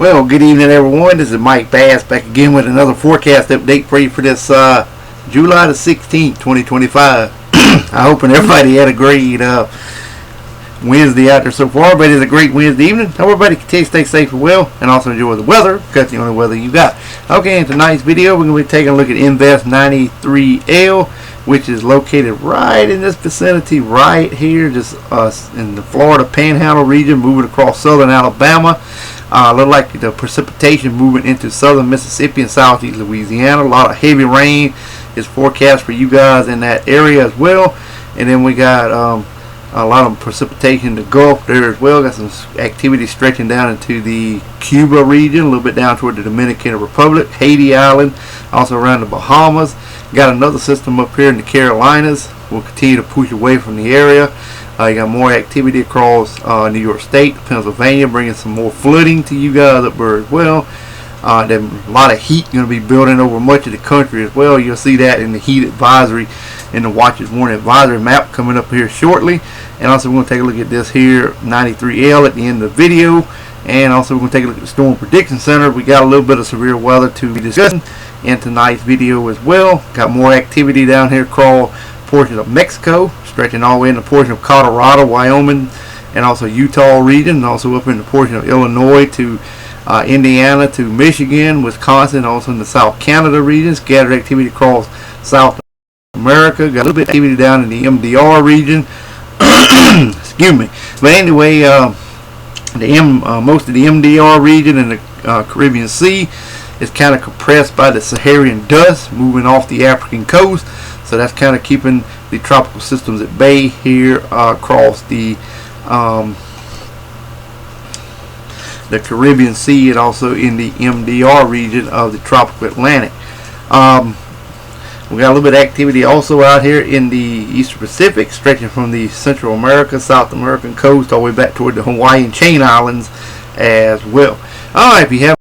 Well, good evening, everyone. This is Mike Bass back again with another forecast update for you for this July the 16th, 2025. I hope everybody had a great Wednesday out there so far, but it's a great Wednesday evening. Hope everybody can stay safe and well, and also enjoy the weather, because the only weather you got. Okay, in tonight's video, we're going to be taking a look at Invest 93L, which is located right in this vicinity right here, just in the Florida Panhandle region, moving across southern Alabama. Look like the precipitation moving into southern Mississippi and southeast Louisiana. A lot of heavy rain is forecast for you guys in that area as well. And then we got a lot of precipitation in the Gulf there as well. Got some activity stretching down into the Cuba region, a little bit down toward the Dominican Republic, Haiti Island, also around the Bahamas. Got another system up here in the Carolinas. We'll continue to push away from the area. You got more activity across New York State, Pennsylvania, bringing some more flooding to you guys up there as well. Then a lot of heat going to be building over much of the country as well. You'll see that in the heat advisory, in the Watches Warning advisory map coming up here shortly. And also we're going to take a look at this here 93L at the end of the video. And also we're going to take a look at the Storm Prediction Center. We got a little bit of severe weather to be discussing in tonight's video as well. Got more activity down here across portions of Mexico, stretching all the way in the portion of Colorado, Wyoming, and also Utah region, and also up in the portion of Illinois to Indiana to Michigan, Wisconsin, also in the South Canada region. Scattered activity across South America. Got a little bit of activity down in the MDR region. Excuse me. But anyway, most of the MDR region and the Caribbean Sea is kind of compressed by the Saharan dust moving off the African coast. So that's kind of keeping the tropical systems at bay here across the Caribbean Sea and also in the MDR region of the tropical Atlantic. We got a little bit of activity also out here in the Eastern Pacific, stretching from the Central America, South American coast, all the way back toward the Hawaiian chain islands as well. Alright, if you haven't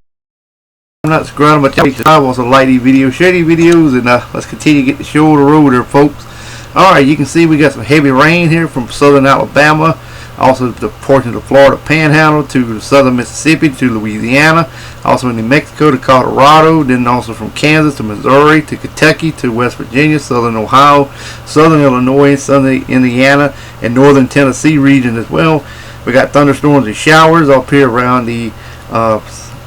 not subscribed to my channel, subscribe, also like these videos, share these videos, and let's continue to get the show on the road there, folks. Alright, you can see we got some heavy rain here from southern Alabama, also the portion of the Florida Panhandle to southern Mississippi to Louisiana, also in New Mexico to Colorado, then also from Kansas to Missouri to Kentucky to West Virginia, southern Ohio, southern Illinois, southern Indiana, and northern Tennessee region as well. We got thunderstorms and showers up here around the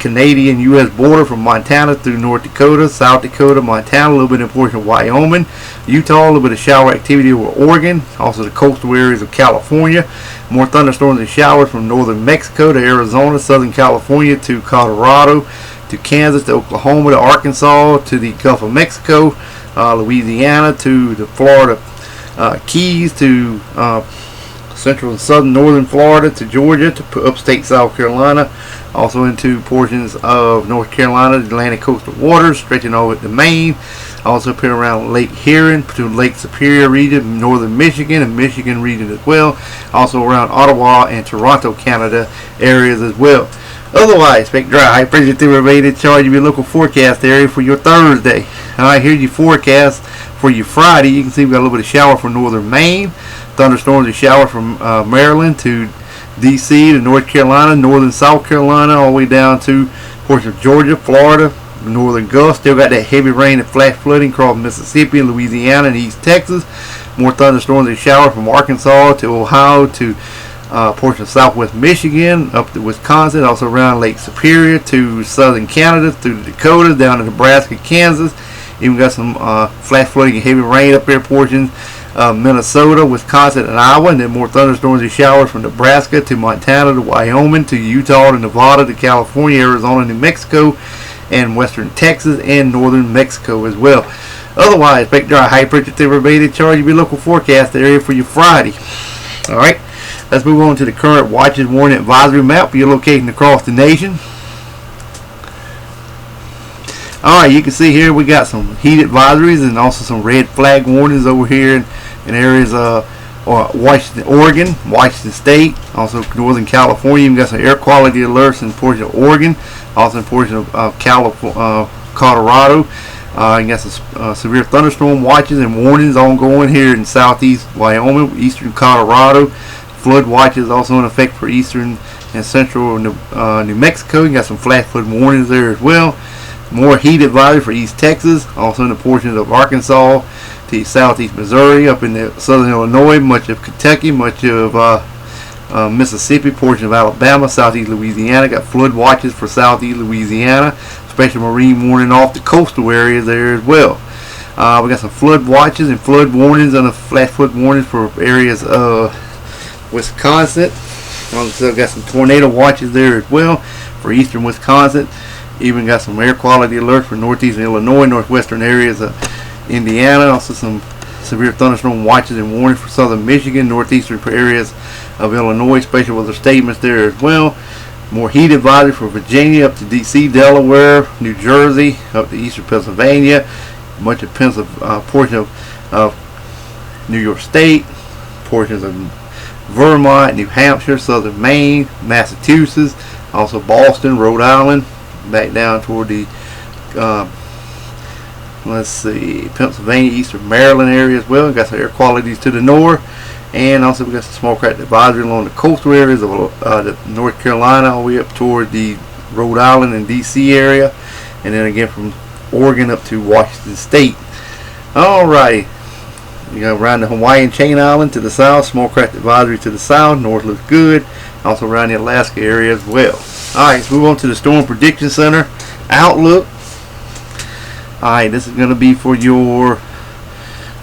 Canadian-U.S. border from Montana through North Dakota, South Dakota, Montana, a little bit in portion of Wyoming, Utah, a little bit of shower activity over Oregon, also the coastal areas of California. More thunderstorms and showers from northern Mexico to Arizona, southern California to Colorado, to Kansas, to Oklahoma, to Arkansas, to the Gulf of Mexico, Louisiana, to the Florida Keys, to central and southern northern Florida, to Georgia, to upstate South Carolina, also into portions of North Carolina, the Atlantic coastal waters, stretching over to Maine, also up here around Lake Huron, to Lake Superior region, northern Michigan and Michigan region as well, also around Ottawa and Toronto, Canada areas as well. Otherwise, expect dry, high pressure to remain in charge of your local forecast area for your Thursday. Alright, here's your forecast for your Friday. You can see we got a little bit of shower for northern Maine, thunderstorms and shower from Maryland to DC to North Carolina, northern South Carolina, all the way down to portions of Georgia, Florida, northern Gulf. Still got that heavy rain and flash flooding across Mississippi, Louisiana, and East Texas. More thunderstorms and shower from Arkansas to Ohio to portions of southwest Michigan, up to Wisconsin, also around Lake Superior to southern Canada, through the Dakotas, down to Nebraska, Kansas. Even got some flash flooding and heavy rain up there portions Minnesota, Wisconsin, and Iowa, and then more thunderstorms and showers from Nebraska to Montana to Wyoming to Utah to Nevada to California, Arizona, New Mexico, and western Texas and northern Mexico as well. Otherwise, expect dry, high pressure to remain in charge of your local forecast area for your Friday. Alright, let's move on to the current Watches Warning advisory map for your location across the nation. Alright, you can see here we got some heat advisories and also some red flag warnings over here in areas of Washington, Oregon, Washington State, also Northern California. You've got some air quality alerts in portion of Oregon, also in portion of Colorado. You got some severe thunderstorm watches and warnings ongoing here in southeast Wyoming, eastern Colorado. Flood watches also in effect for eastern and central New Mexico. You got some flash flood warnings there as well. More heat advisory for East Texas, also in the portions of Arkansas to southeast Missouri, up in the southern Illinois, much of Kentucky, much of Mississippi, portion of Alabama, southeast Louisiana. Got flood watches for southeast Louisiana, special marine warning off the coastal areas there as well. We got some flood watches and flood warnings and a flash flood warnings for areas of Wisconsin. Also got some tornado watches there as well for eastern Wisconsin. Even got some air quality alerts for northeastern Illinois, northwestern areas of Indiana. Also some severe thunderstorm watches and warnings for southern Michigan, northeastern areas of Illinois. Special weather statements there as well. More heat advisory for Virginia up to DC, Delaware, New Jersey, up to eastern Pennsylvania, much of portion of New York State, portions of Vermont, New Hampshire, southern Maine, Massachusetts, also Boston, Rhode Island, back down toward the Pennsylvania, eastern Maryland area as well. Got some air qualities to the north, and also we got some small craft advisory along the coastal areas of North Carolina all the way up toward the Rhode Island and DC area, and then again from Oregon up to Washington State. Alright, you got around the Hawaiian chain island to the south, small craft advisory to the south, north looks good, also around the Alaska area as well. Alright, let's move on to the Storm Prediction Center outlook. Alright, this is going to be for your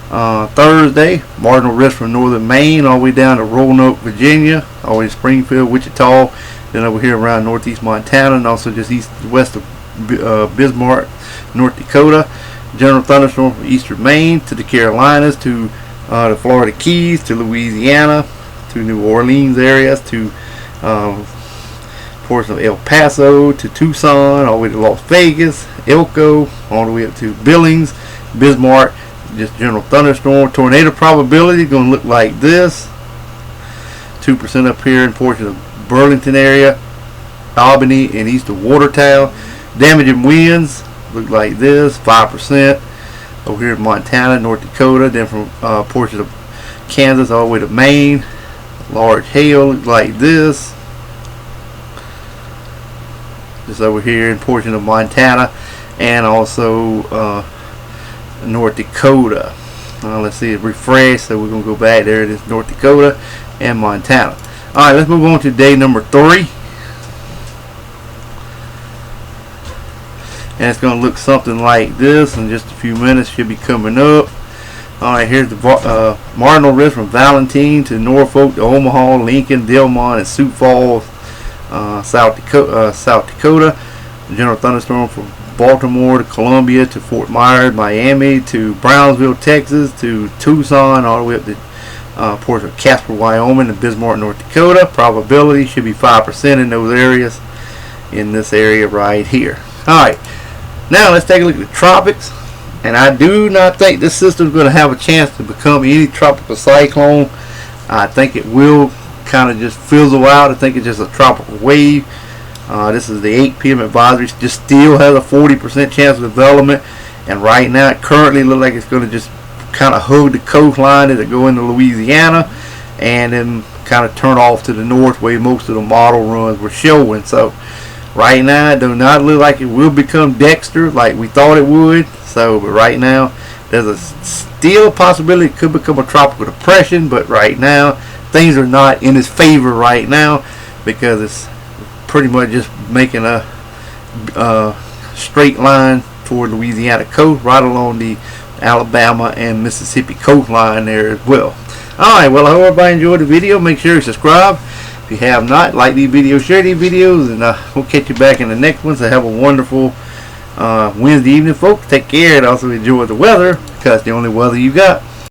Thursday. Marginal risk from northern Maine all the way down to Roanoke, Virginia, all the way to Springfield, Wichita, then over here around northeast Montana, and also just west of Bismarck, North Dakota. General thunderstorm from eastern Maine to the Carolinas, to the Florida Keys, to Louisiana, to New Orleans areas, to portion of El Paso, to Tucson, all the way to Las Vegas, Elko, all the way up to Billings, Bismarck. Just general thunderstorm. Tornado probability going to look like this. 2% up here in portion of Burlington area, Albany, and east of Watertown. Damaging winds look like this, 5% over here in Montana, North Dakota, then from portions of Kansas all the way to Maine. Large hail look like this, just over here in portion of Montana, and also North Dakota. Let's see, it refreshed, so we're going to go back there. It is North Dakota and Montana. Alright, let's move on to day number 3. And it's going to look something like this in just a few minutes. Should be coming up. Alright, here's the marginal risk from Valentine to Norfolk to Omaha, Lincoln, Delmont, and Sioux Falls, South Dakota. General thunderstorm from Baltimore to Columbia to Fort Myers, Miami to Brownsville, Texas to Tucson, all the way up to portion of Casper, Wyoming, and Bismarck, North Dakota. Probability should be 5% in those areas, in this area right here. Alright, now let's take a look at the tropics. And I do not think this system is going to have a chance to become any tropical cyclone. I think it will kind of just fizzle out. I think it's just a tropical wave. This is the 8 p.m. advisory. Just still has a 40% chance of development, and right now it currently looks like it's going to just kind of hug the coastline as it go into Louisiana, and then kind of turn off to the north where most of the model runs were showing. So right now it does not look like it will become Dexter like we thought it would. So, but right now there's still a possibility it could become a tropical depression, but right now things are not in its favor right now, because it's pretty much just making a straight line toward Louisiana coast, right along the Alabama and Mississippi coastline there as well. Alright, well, I hope everybody enjoyed the video. Make sure you subscribe if you have not. Like these videos, share these videos, and we'll catch you back in the next one. So have a wonderful Wednesday evening, folks. Take care, and also enjoy the weather, because it's the only weather you got.